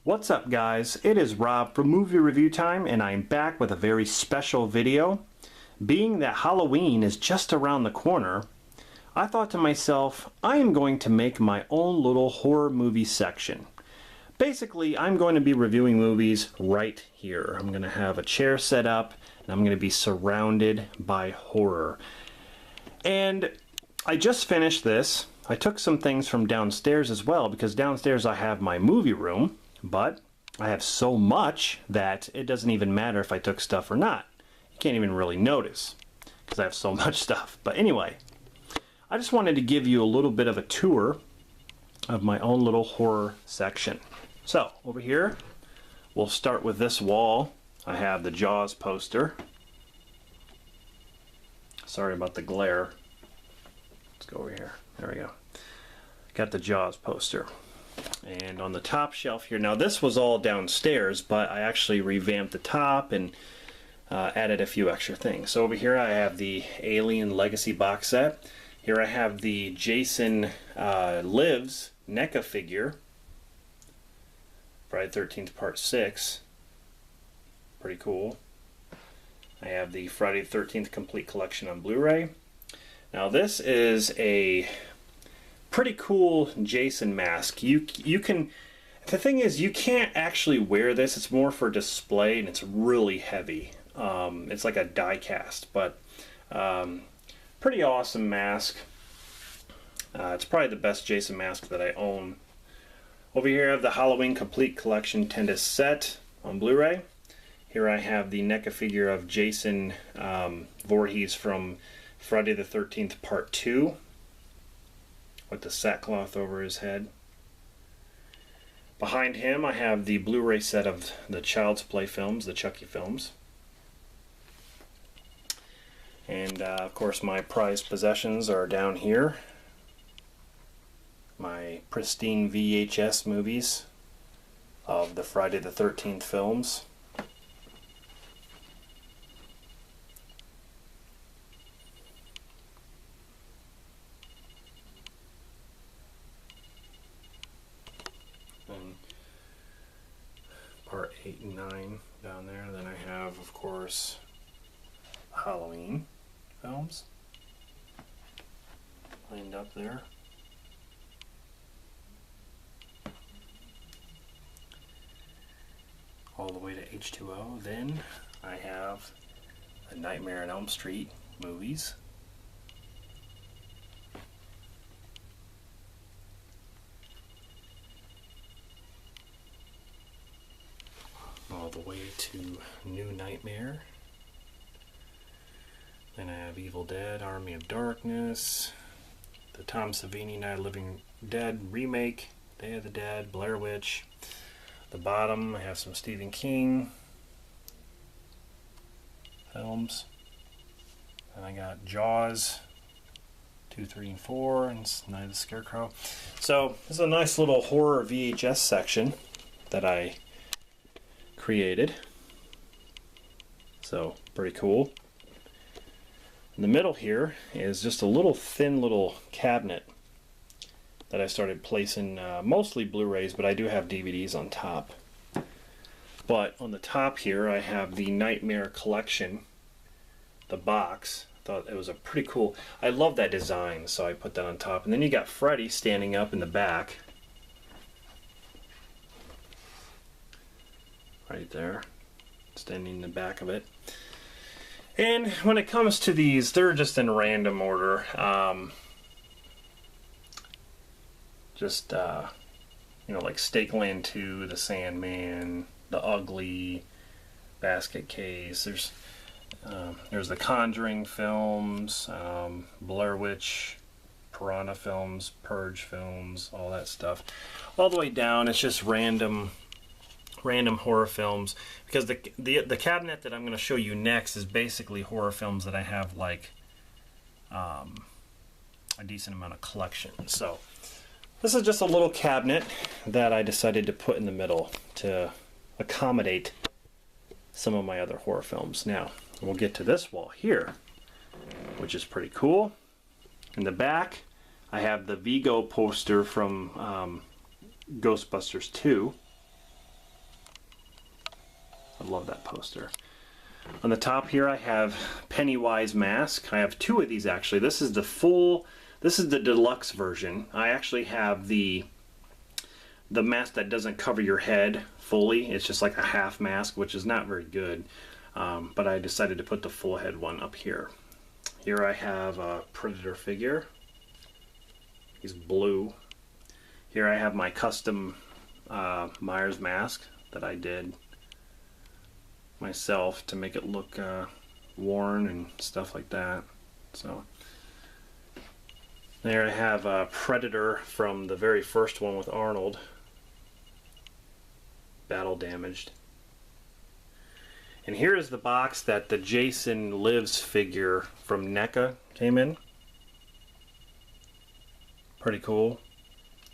What's up, guys? It is Rob from Movie Review Time, and I'm back with a very special video. Being that Halloween is just around the corner, I thought to myself, I am going to make my own little horror movie section. Basically, I'm going to be reviewing movies right here. I'm going to have a chair set up, and I'm going to be surrounded by horror. And I just finished this. I took some things from downstairs as well, because downstairs I have my movie room. But I have so much that it doesn't even matter if I took stuff or not. You can't even really notice because I have so much stuff. But anyway, I just wanted to give you a little bit of a tour of my own little horror section. So over here, we'll start with this wall. I have the Jaws poster. Sorry about the glare. Let's go over here. There we go. Got the Jaws poster. And on the top shelf here, now this was all downstairs, but I actually revamped the top and added a few extra things. So over here I have the Alien Legacy box set. Here I have the Jason Lives NECA figure, Friday the 13th Part 6. Pretty cool. I have the Friday the 13th Complete Collection on Blu-ray. Now this is a pretty cool Jason mask. You can, the thing is, you can't actually wear this. It's more for display, and it's really heavy. It's like a die cast, but pretty awesome mask. It's probably the best Jason mask that I own. Over here I have the Halloween Complete Collection 10-disc set on Blu-ray. Here I have the NECA figure of Jason Voorhees from Friday the 13th Part 2. With the sackcloth over his head. Behind him I have the Blu-ray set of the Child's Play films, the Chucky films. And of course my prized possessions are down here. My pristine VHS movies of the Friday the 13th films. And part 8 and 9 down there. Then I have, of course, Halloween films lined up there. All the way to H2O. Then I have the Nightmare on Elm Street movies. All the way to New Nightmare. Then I have Evil Dead, Army of Darkness, the Tom Savini Night of the Living Dead remake, Day of the Dead, Blair Witch. The bottom I have some Stephen King films. And I got Jaws 2, 3, and 4, and Night of the Scarecrow. So this is a nice little horror VHS section that I created. So pretty cool. In the middle here is just a little thin little cabinet that I started placing mostly Blu-rays, but I do have DVDs on top. But on the top here I have the Nightmare Collection, the box. I thought it was a pretty cool, I love that design, so I put that on top. And then you got Freddy standing up in the back. Right there, standing in the back of it. And when it comes to these, they're just in random order. You know, like Stakeland 2, The Sandman, The Ugly, Basket Case. There's the Conjuring films, Blair Witch, Piranha films, Purge films, all that stuff. All the way down, it's just random horror films, because the cabinet that I'm going to show you next is basically horror films that I have like a decent amount of collection. So this is just a little cabinet that I decided to put in the middle to accommodate some of my other horror films. Now we'll get to this wall here, which is pretty cool. In the back I have the Vigo poster from Ghostbusters 2. love that poster. On the top here I have Pennywise mask. I have two of these actually. This is the deluxe version. I actually have the mask that doesn't cover your head fully. It's just like a half mask, which is not very good. But I decided to put the full head one up here. Here I have a Predator figure. He's blue. Here I have my custom Myers mask that I did myself to make it look worn and stuff like that. So there I have a Predator from the very first one with Arnold, battle damaged. And here is the box that the Jason Lives figure from NECA came in. Pretty cool,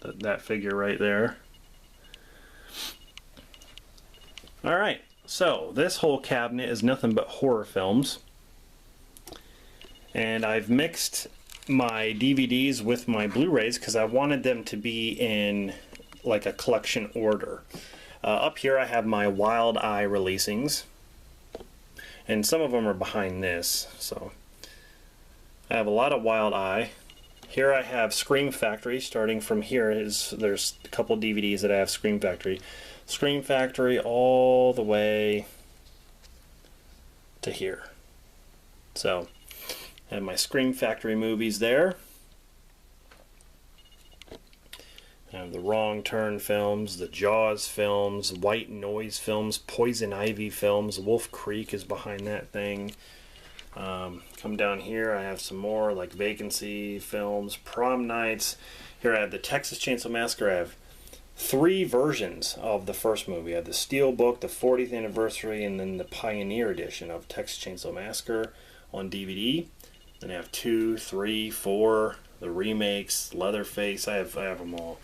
that figure right there. Alright, so this whole cabinet is nothing but horror films. And I've mixed my DVDs with my Blu-rays because I wanted them to be in like a collection order. Up here I have my Wild Eye releasings. And some of them are behind this, so I have a lot of Wild Eye. Here I have Scream Factory. Starting from here there's a couple DVDs that I have Scream Factory. Scream Factory all the way to here. So I have my Scream Factory movies there. I have the Wrong Turn films, the Jaws films, White Noise films, Poison Ivy films, Wolf Creek is behind that thing. Come down here, I have some more like Vacancy films, Prom Nights. Here I have the Texas Chainsaw Massacre. I have 3 versions of the first movie. I have the Steelbook, the 40th anniversary, and then the Pioneer edition of Texas Chainsaw Massacre on DVD. Then I have 2, 3, 4, the remakes, Leatherface. I have them all.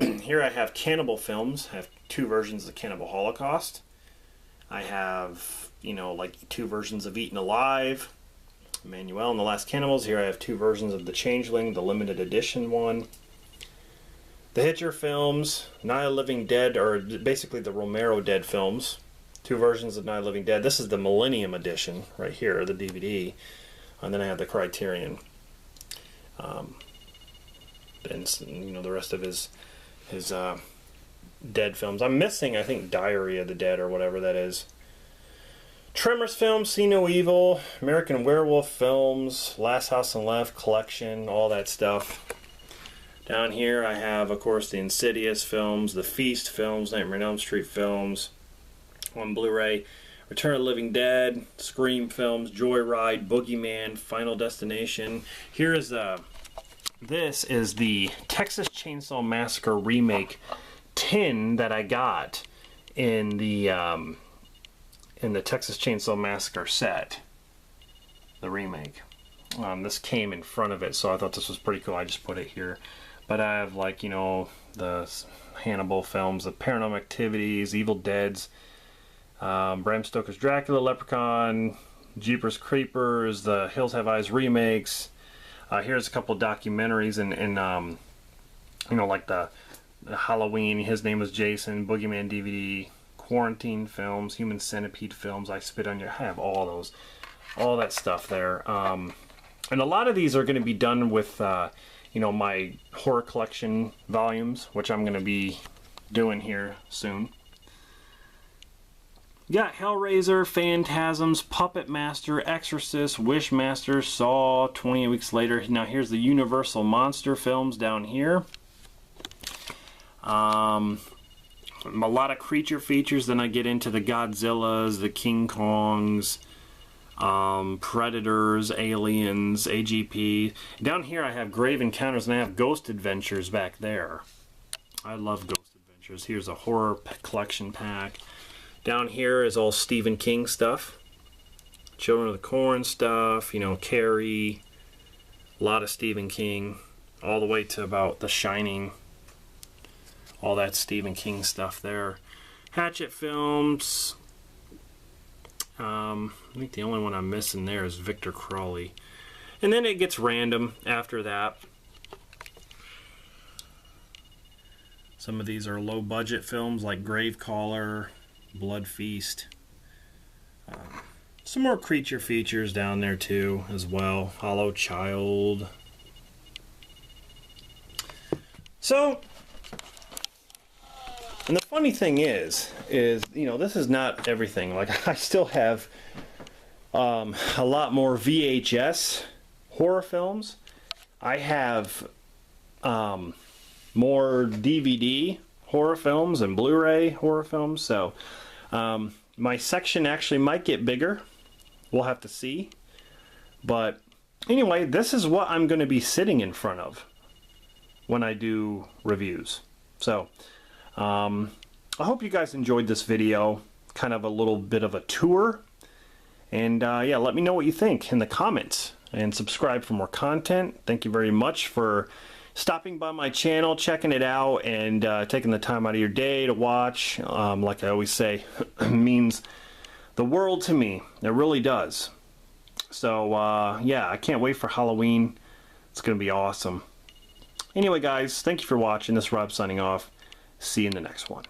Here I have Cannibal films. I have 2 versions of Cannibal Holocaust. I have, you know, like 2 versions of Eaten Alive, Emmanuel and the Last Cannibals. Here I have 2 versions of The Changeling, the limited edition one. The Hitcher films, Night of the Living Dead, or basically the Romero Dead films. 2 versions of Night of the Living Dead. This is the Millennium edition right here, the DVD. And then I have the Criterion. And you know, the rest of his Dead films. I'm missing, I think, Diary of the Dead or whatever that is. Tremors films, See No Evil, American Werewolf films, Last House on the Left collection, all that stuff. Down here I have, of course, the Insidious films, the Feast films, Nightmare on Elm Street films on Blu-ray, Return of the Living Dead, Scream films, Joyride, Boogeyman, Final Destination. Here is this is the Texas Chainsaw Massacre remake tin that I got in the Texas Chainsaw Massacre set, the remake. This came in front of it, so I thought this was pretty cool. I just put it here. But I have, like, you know, the Hannibal films, the Paranormal Activities, Evil Deads, Bram Stoker's Dracula, Leprechaun, Jeepers Creepers, the Hills Have Eyes remakes. Here's a couple documentaries and you know, like the Halloween, His Name Was Jason, Boogeyman DVD, Quarantine films, Human Centipede films, I Spit on Your... I have all those, all that stuff there. And a lot of these are going to be done with, you know, my horror collection volumes, which I'm going to be doing here soon. You got Hellraiser, Phantasms, Puppet Master, Exorcist, Wishmaster, Saw, 28 Weeks Later. Now here's the Universal Monster films down here. A lot of creature features. Then I get into the Godzillas, the King Kongs, Predators, Aliens, AGP. Down here I have Grave Encounters and I have Ghost Adventures back there. I love Ghost Adventures. Here's a horror collection pack. Down here is all Stephen King stuff. Children of the Corn stuff, you know, Carrie, a lot of Stephen King, all the way to about The Shining. All that Stephen King stuff there. Hatchet films. I think the only one I'm missing there is Victor Crowley. And then it gets random after that. Some of these are low budget films like Gravecaller, Blood Feast. Some more creature features down there too as well. Hollow Child. So, and the funny thing is you know, this is not everything. Like, I still have a lot more VHS horror films. I have more DVD horror films and Blu-ray horror films. So my section actually might get bigger. We'll have to see. But anyway, this is what I'm going to be sitting in front of when I do reviews. So I hope you guys enjoyed this video. Kind of a little bit of a tour. And yeah, let me know what you think in the comments. And subscribe for more content. Thank you very much for stopping by my channel, checking it out, and taking the time out of your day to watch. Like I always say, means the world to me. It really does. So yeah, I can't wait for Halloween. It's gonna be awesome. Anyway guys, thank you for watching. This is Rob signing off. See you in the next one.